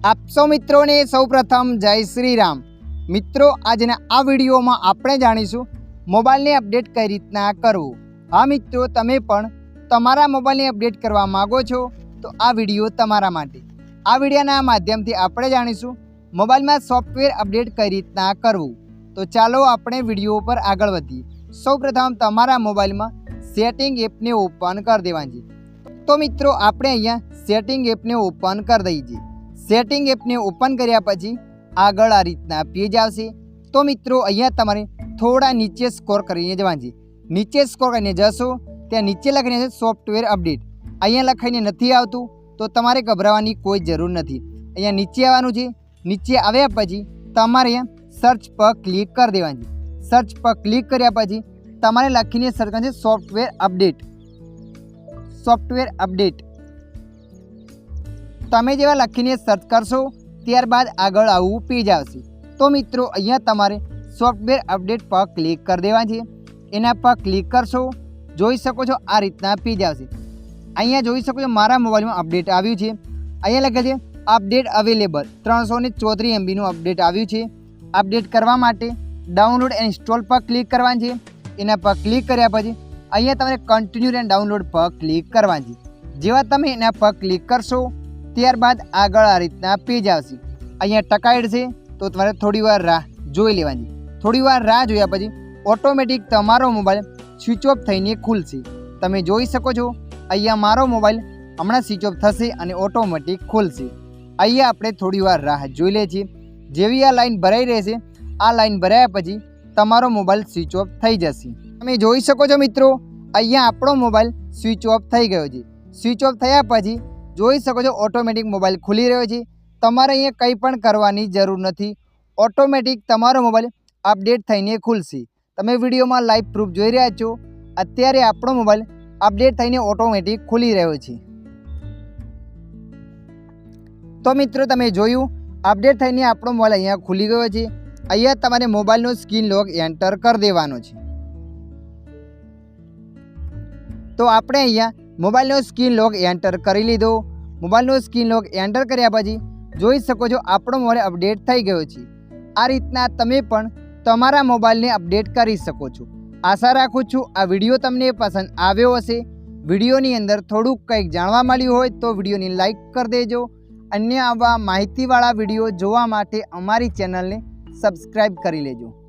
आप सौ मित्रों ने सौ प्रथम जय श्री राम। मित्रों आजना आ विडियो में आपणे जाणीशुं मोबाइल ने अपडेट कई रीतना करवुं। हाँ मित्रों, तमे पण तमारा मोबाइल ने अपडेट करवा मांगो छो तो आ विडियो तमारा माटे। आ विडियोना माध्यमथी आपणे जाणीशुं मोबाइल में सॉफ्टवेर अपडेट कई रीतना करवुं। तो चालो आपणे विडियो पर आगळ वधीए। सौ प्रथम तमारा मोबाइल में सेटिंग एप ने ओपन कर देवानी। तो मित्रों आपणे अहींया सेटिंग एप ने ओपन कर दईए। सेटिंग एप ने ओपन कर्या पछी आगळ आ रीतना पेज आवशे। तो मित्रों अहींया तमारे थोड़ा नीचे स्क्रॉल करीने जवानी। नीचे स्क्रॉल करीने जशो त्यां नीचे लखीने छे सॉफ्टवेर अपडेट। अहींया लखाईने नथी आवतुं तो तमारे गभरावानी कोई जरूर नथी। अहींया नीचे आववानुं छे। नीचे आव्या पछी तमारे अहींया सर्च पर क्लिक कर देवानी। सर्च पर क्लिक कर्या पछी तमारे लखीने सर्च करवानुं छे सॉफ्टवेर अपडेट। सॉफ्टवेर अपडेट तमे जेवा लखीने सर्च करशो त्यारबाद आगळ आवुं पेज आवशे। तो मित्रों अहींया तमारे सॉफ्टवेर अपडेट पर क्लिक कर देवानी छे। एना पर क्लिक करशो जोई शको छो आ रीतना पेज आवशे। अहींया जोई शको छो मारा मोबाइल में अपडेट आव्युं छे। अहींया लखेल छे अपडेट अवेलेबल 334 MB નું अपडेट आव्युं छे। अपडेट करवा माटे डाउनलॉड एंड इंस्टॉल पर क्लिक करवानी छे। एना पर क्लिक कर्या पछी अहींया तमारे कंटिन्यू एंड डाउनलॉड पर क्लिक करवानी छे। जेवा तमे एना पर क्लिक करशो त्यारबाद आगळ आ रीतना पेज आवशे। अहींया टकायेड छे तो तमारे थोड़ी वार राह जोई लेवानी। थोड़ी वार राह जोया पछी ऑटोमेटिक तमारो मोबाइल स्विच ऑफ थईने खुलशे। तमे जोई शको छो अहींया मारो मोबाइल हमणां स्विच ऑफ थशे अने ऑटोमेटिक खुलशे। अहींया आपणे थोड़ी वार राह जोई ले छीए। जेवी आ लाइन भराई रहेशे आ लाइन भराया पछी तमारो मोबाइल स्विच ऑफ थई जशे। तमे जोई शको छो मित्रों अहींया आपणो मोबाइल स्विच ऑफ थई गयो छे। स्विच ऑफ थया पछी जोई शको छो ऑटोमेटिक मोबाइल खुली रह्यो छे। तमारे अहींया कंई पण करवानी जरूर नथी। ऑटोमेटिक तमारो मोबाइल अपडेट थईने खुलशे। तमे विडियो में लाइव प्रूफ जोई रह्या छो। अत्यारे आपणो मोबाइल अपडेट थईने ऑटोमेटिक खुली रह्यो छे। तो मित्रों तमे जोयुं अपडेट थईने आपणो मोबाइल अहींया खुली गयो छे। अहींया तमारे मोबाइलनो स्क्रीन लॉक एंटर कर देवानो छे। तो आपणे अहींया मोबाइलनो स्क्रीन लॉक एंटर करी लीधो। मोबाइलनो स्क्रीन लॉक एंटर कर्या पछी जोई शको छो आपणो मोबाइल अपडेट थई गयो छे। आ रीतना तमे पण तमारा मोबाइल ने अपडेट करी शको छो। आशा राखुं छुं आ विडियो तमने पसंद आव्यो हशे। विडियोनी अंदर थोड़ुं कंईक जाणवा मळ्युं होय तो विडियोने लाइक कर देजो। अन्य आवा माहितीवाळा विडियो जोवा माटे अमारी चेनलने सब्सक्राइब करी लेजो।